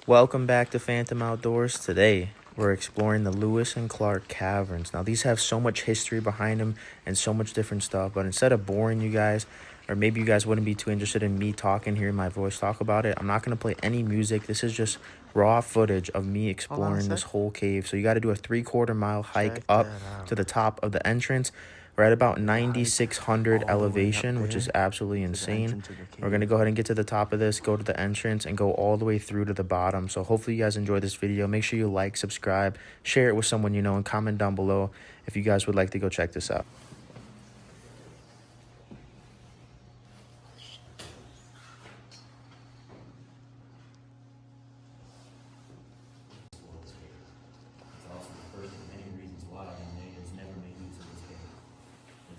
Welcome back to Phantom Outdoors. Today, we're exploring the Lewis and Clark Caverns. Now, these have so much history behind them and so much different stuff, but instead of boring you guys, or maybe you guys wouldn't be too interested in me talking, hearing my voice talk about it, I'm not going to play any music. This is just raw footage of me exploring this whole cave. So you got to do a 3/4 mile hike up to the top of the entrance. We're at about 9,600 elevation, which is absolutely insane. We're going to go ahead and get to the top of this, go to the entrance, and go all the way through to the bottom. So hopefully you guys enjoy this video. Make sure you like, subscribe, share it with someone you know, and comment down below if you guys would like to go check this out.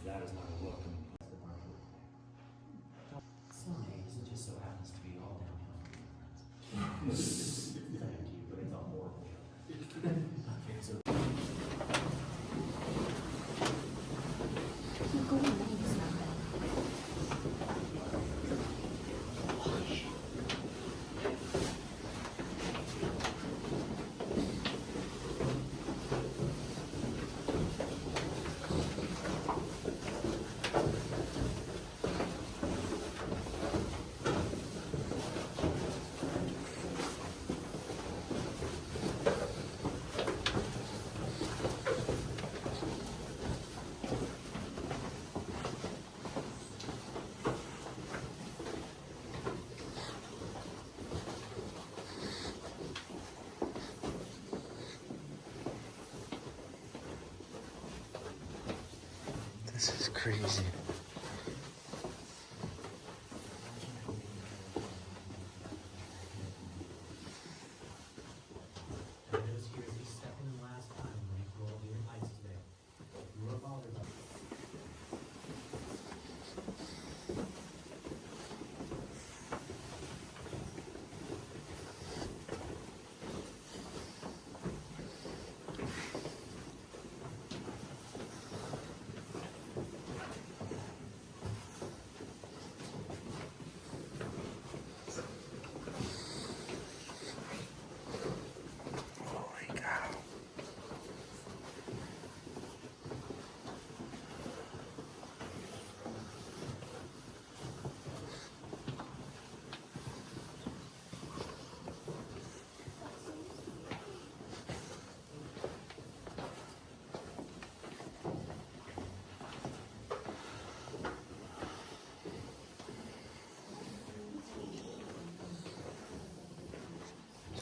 That is not a welcome past the market. Some days it just so happens to be all downhill. Thank you, but it's all horrible. Okay, so. This is crazy.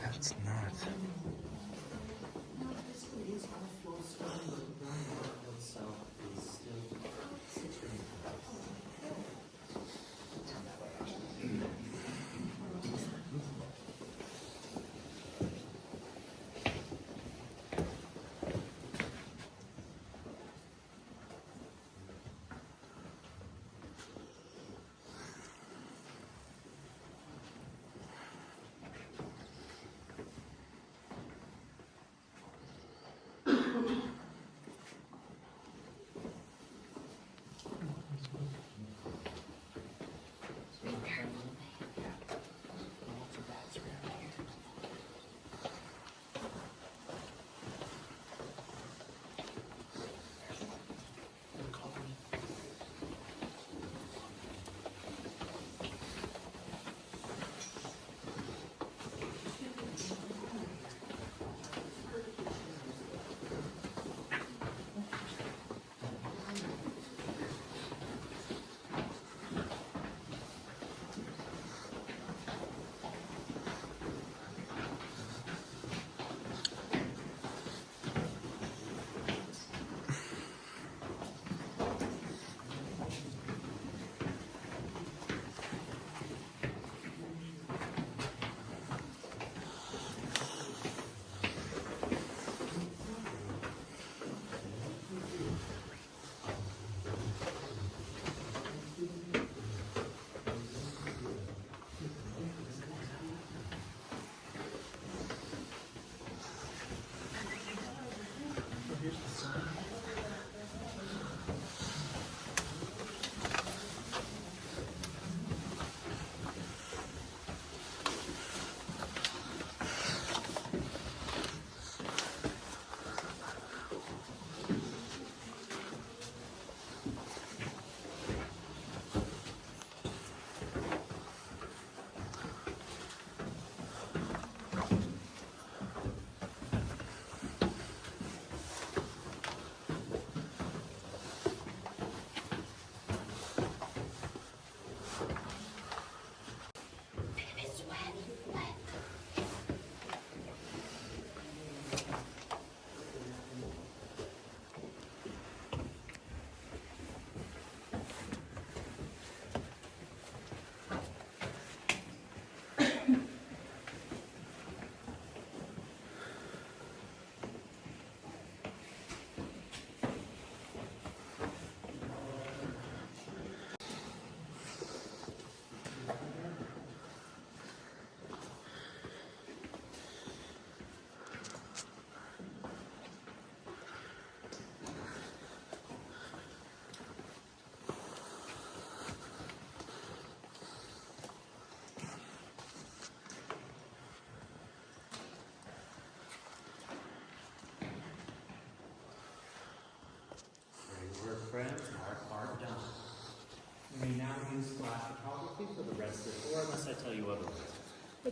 That's nuts.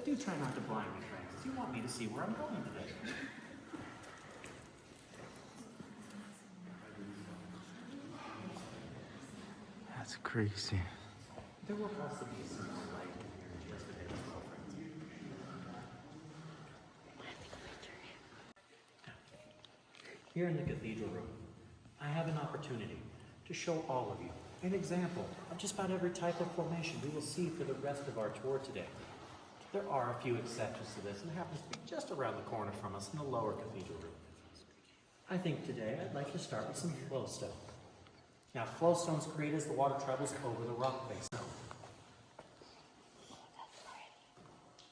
But do try not to blind me, Francis. You want me to see where I'm going today. That's crazy. There will also be some light in here just a bit as well, Francis. Here in the cathedral room, I have an opportunity to show all of you an example of just about every type of formation we will see for the rest of our tour today. There are a few exceptions to this, and it happens to be just around the corner from us in the lower cathedral room. I think today I'd like to start with some flowstone. Now, flowstones create as the water travels over the rock face.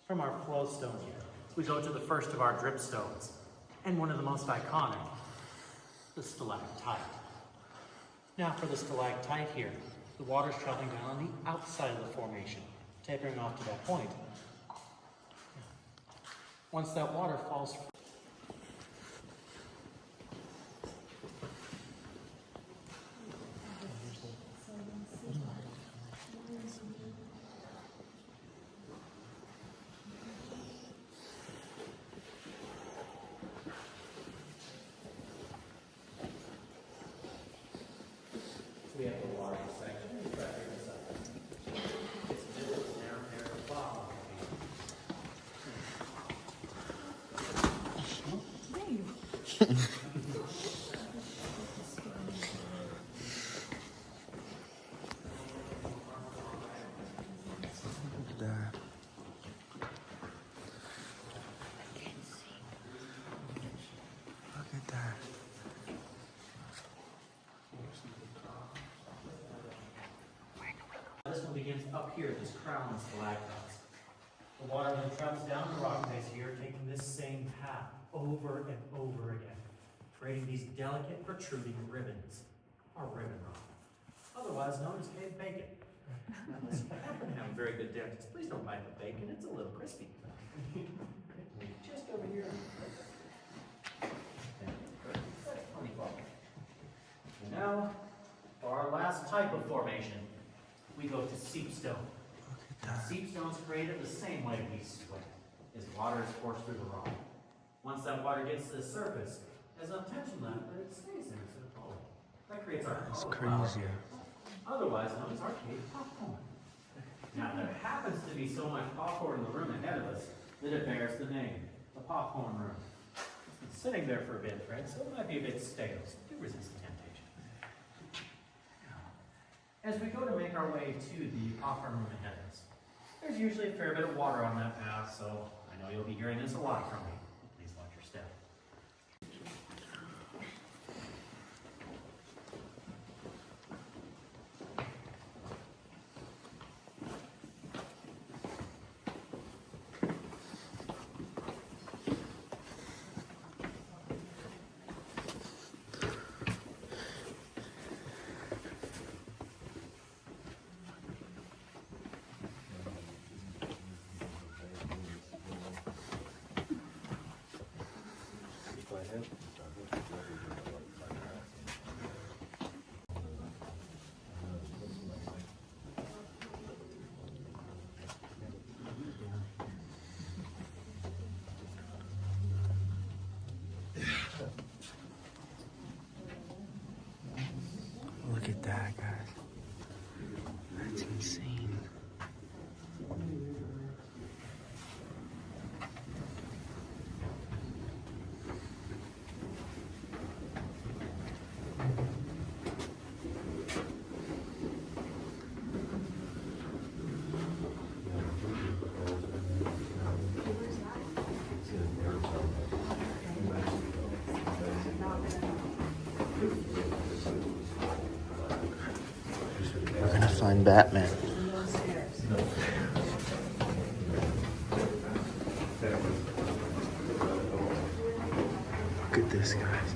From our flowstone here, we go to the first of our dripstones, and one of the most iconic, the stalactite. Now for the stalactite here, the water's traveling down on the outside of the formation, tapering off to that point. Once that water falls we have the water section. Let's try to figure this out. It's a bit of a narrow area at the bottom. Look at that. Look at that. This one begins up here, this crown of stalactites. The water then travels down the rock face here, taking this same path over and over again, creating these delicate protruding ribbons, or ribbon rock, otherwise known as cave bacon. I'm a very good dentist. Please don't bite the bacon, it's a little crispy. Just over here. And now, for our last type of formation, we go to seepstone. Seepstone is created the same way we sweat, as water is forced through the rock. Once that water gets to the surface, there's enough tension left that it stays there instead of falling. That creates our Crazy. otherwise known as our cave popcorn. Now, there happens to be so much popcorn in the room ahead of us that it bears the name, the popcorn room. It's been sitting there for a bit, Fred, so it might be a bit stale, so do resist the temptation. As we go to make our way to the popcorn room ahead of us, there's usually a fair bit of water on that path, so I know you'll be hearing this a lot from me. Please watch your step. Look at that, guys. That's insane. We're gonna find Batman. Look at this, guys.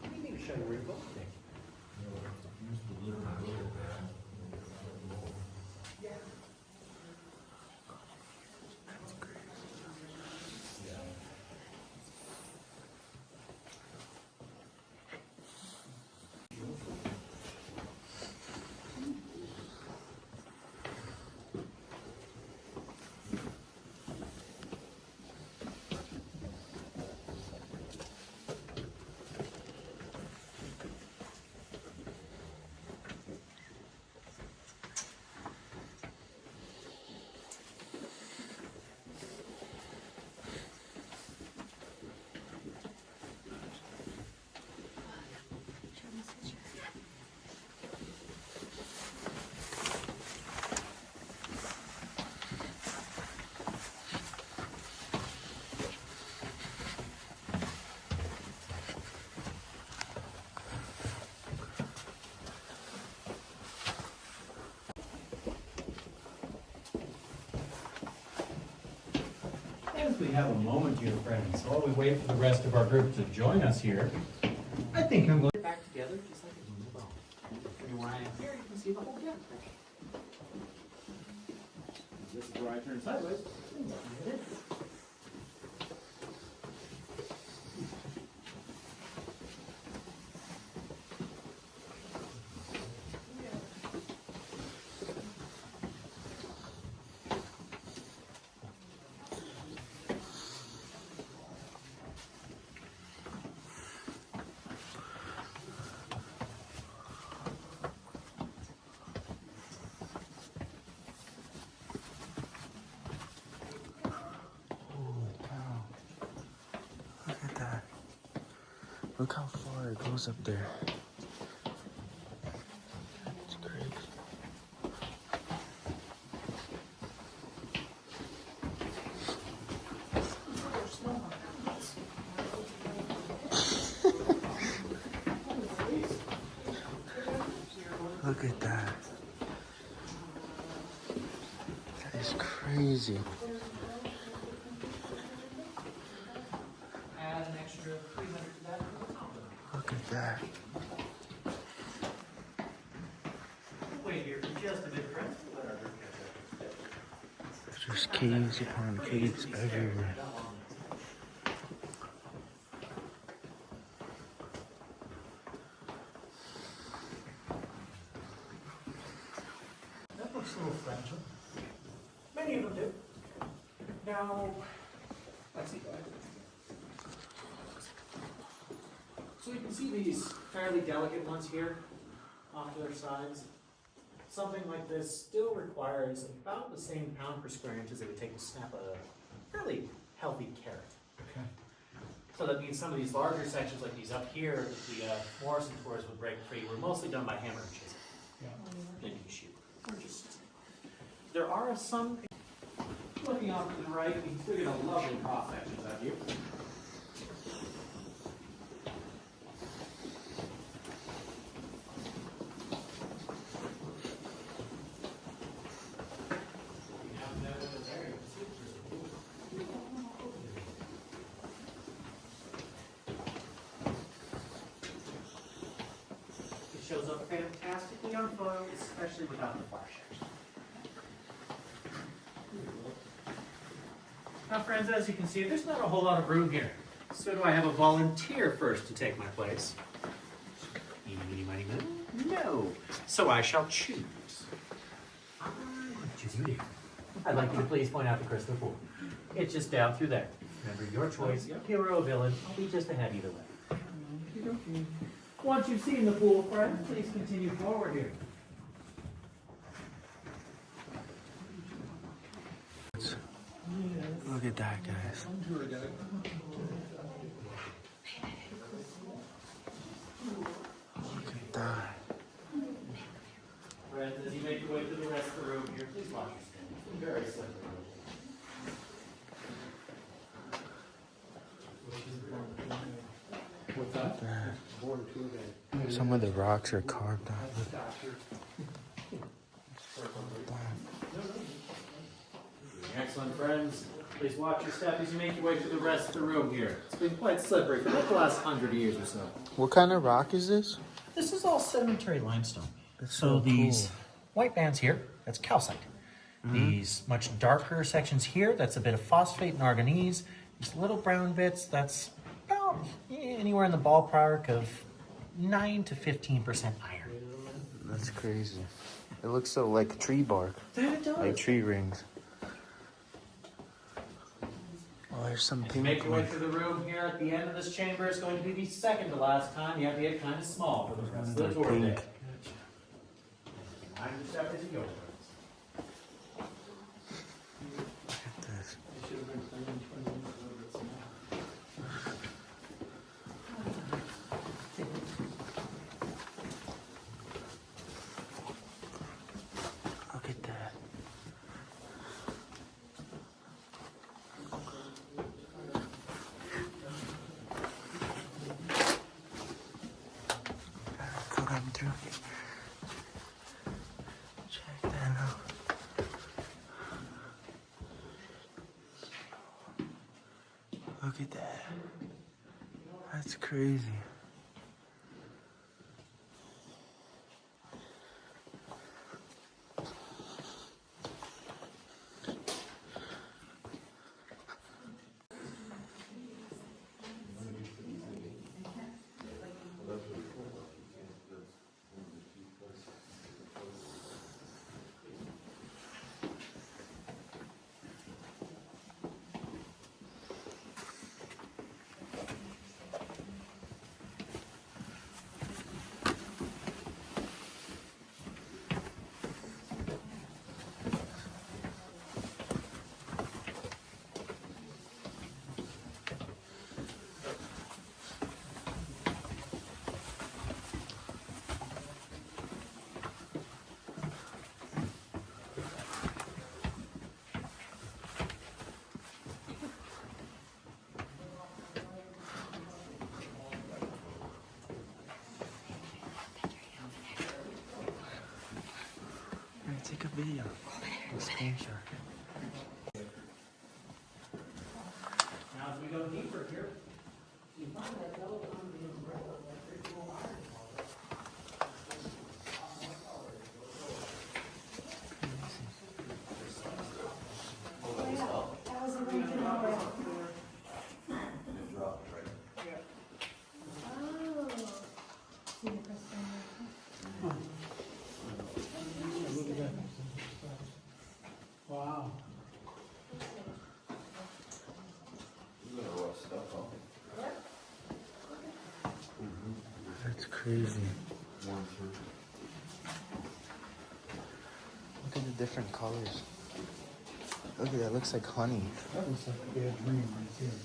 We need to show you where you're going today. we have a moment here, friends, while we wait for the rest of our group to join us here, I think I'm going back together just like a normal bone. And where I am here, you can see the whole gap. This is where I turn sideways. Look at that. Look how far it goes up there. It's crazy. Look at that. That is crazy. Add an extra 300 to that. Look at that. Wait here for just a bit, friends. There's caves upon caves everywhere. That looks a little fragile. Many of them do. Now, let's see, guys. So you can see these fairly delicate ones here off to their sides. Something like this still requires about the same pound per square inch as it would take to snap a fairly healthy carrot. Okay. So that means some of these larger sections like these up here, that the Morrison tours would break free, were mostly done by hammer and chisel. Yeah. Then you can shoot. Or just. There are some. Looking off to the right, you can still get a lovely cross sections of you. It shows up fantastically on photos, especially without the flash. Now friends, as you can see, there's not a whole lot of room here. So do I have a volunteer first to take my place? Eeny, meeny, miny, moe? No. So I shall choose. I'm going to choose you. I'd like you to please point out the crystal pool. It's just down through there. Remember your choice, hero or villain. I'll be just ahead either way. Once you've seen the pool, friends, please continue forward here. Look at that, guys. Look at that. Friends, as you make your way through the rest of the room here, please watch your step. It's very slippery. What's that? Some of the rocks are carved out. Excellent, friends. Please watch your step as you make your way through the rest of the room here. It's been quite slippery for the last 100 years or so. What kind of rock is this? This is all sedimentary limestone. That's So so these cool. white bands here, that's calcite. These much darker sections here, that's a bit of phosphate and arganese. These little brown bits, that's about anywhere in the ballpark of 9 to 15% iron. That's crazy. It looks so like tree bark, That it does. like tree rings. Oh, there's some As you make pink your way ones. through the room here at the end of this chamber, it's going to be the second to last time. You have to get kind of small for the rest of the They're tour pink. day. Mind your step as you go, friends. Look at this. Look at that. Go down through. Check that. Look at that. That's crazy. Take a video. Screenshot. Now as we go deeper here, you find that double on the umbrella, that pretty cool iron. That was original. Wow. That's crazy. Look at the different colors. Look at that, looks like honey. That looks like a bad dream right there.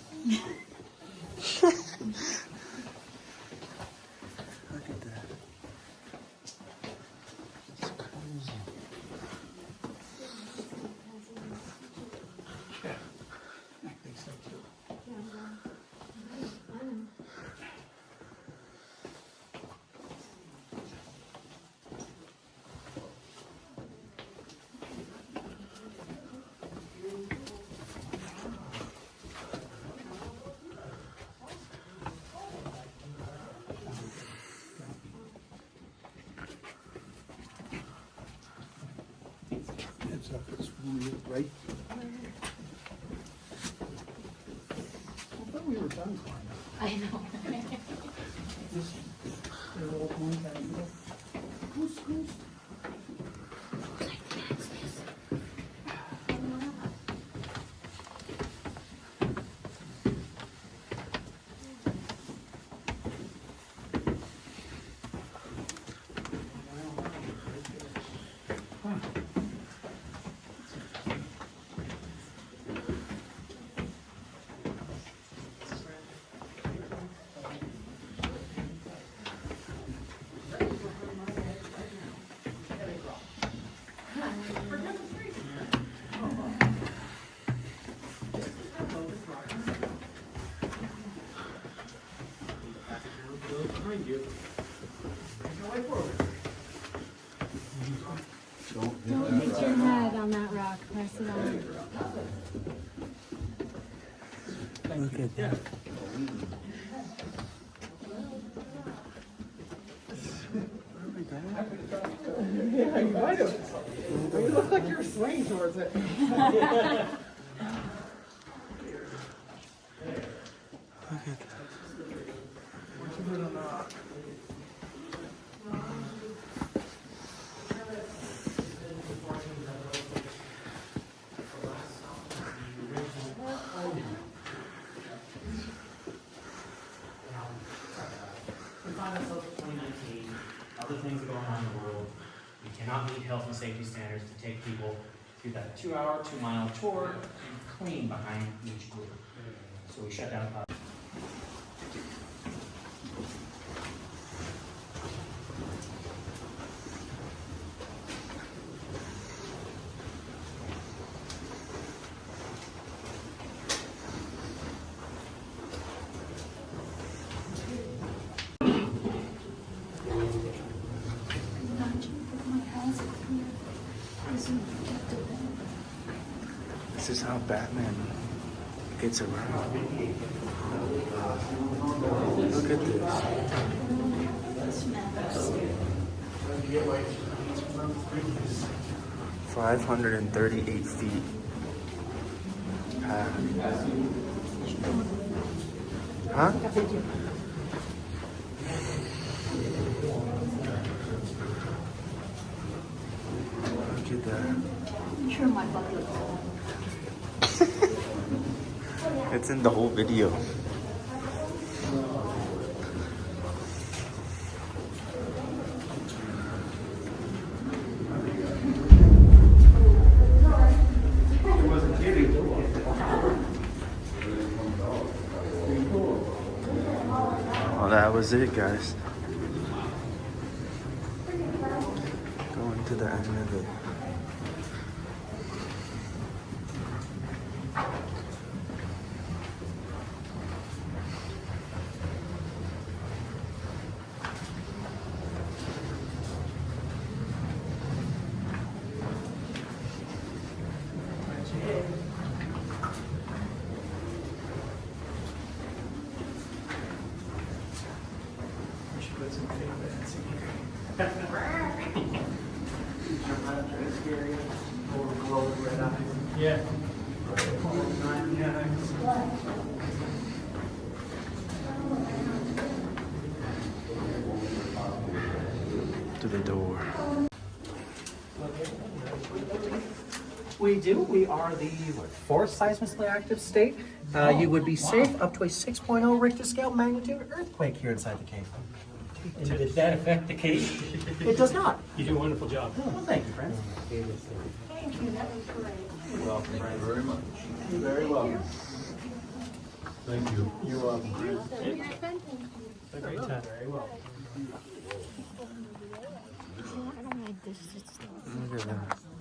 Look at that. It's crazy. I think so too. It's up, it's really right. I thought we were done climbing. I know. This, they're all going down here. Who's? Behind you. Don't hit your head on that rock. Press it on. Look at that. Yeah, you might have. You look like you're swinging towards it. Look at that. We find ourselves in 2019, other things are going on in the world. We cannot meet health and safety standards to take people through that 2-hour, 2-mile tour and clean behind each group. So we shut down. This is how Batman gets around. Look at this. 538 feet. Huh? Look at that. Sure, my bucket. It's in the whole video. Oh, that was it, guys. Going to the end of it. Yeah. To the door. We do. We are the fourth seismically active state. You would be safe up to a 6.0 Richter scale magnitude earthquake here inside the cave. Did that affect the case? It does not. You do a wonderful job. Well, thank you, friends. Thank you, that was great. Welcome, Brian. Very much. Very welcome. Thank you. You're welcome. Great time. Very well. I don't like this. It's Look at that.